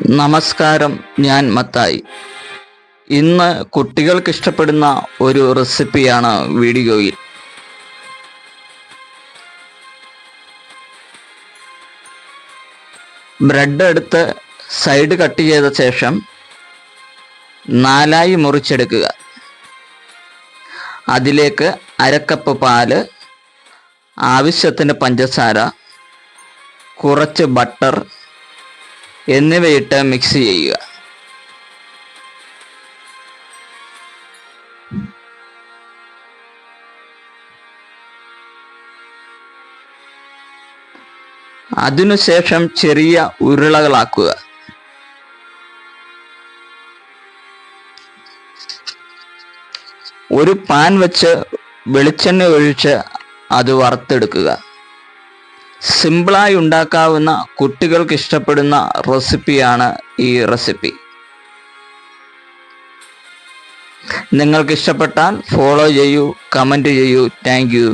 നമസ്കാരം, ഞാൻ മത്തായി. ഇന്ന് കുട്ടികൾക്ക് ഇഷ്ടപ്പെടുന്ന ഒരു റെസിപ്പിയാണ് വീഡിയോയിൽ. ബ്രെഡ് എടുത്ത് സൈഡ് കട്ട് ചെയ്ത ശേഷം 4 മുറിച്ചെടുക്കുക. അതിലേക്ക് അരക്കപ്പ് പാല്, ആവശ്യത്തിന് പഞ്ചസാര, കുറച്ച് ബട്ടർ എന്നിവയിട്ട് മിക്സ് ചെയ്യുക. അതിനുശേഷം ചെറിയ ഉരുളകളാക്കുക. ഒരു പാൻ വെച്ച് വെളിച്ചെണ്ണ ഒഴിച്ച് അത് വറുത്തെടുക്കുക. സിമ്പിളായി ഉണ്ടാക്കാവുന്ന, കുട്ടികൾക്ക് ഇഷ്ടപ്പെടുന്ന റെസിപ്പിയാണ് ഈ റെസിപ്പി. നിങ്ങൾക്ക് ഇഷ്ടപ്പെട്ടാൽ ഫോളോ ചെയ്യൂ, കമൻറ്റ് ചെയ്യൂ. Thank you.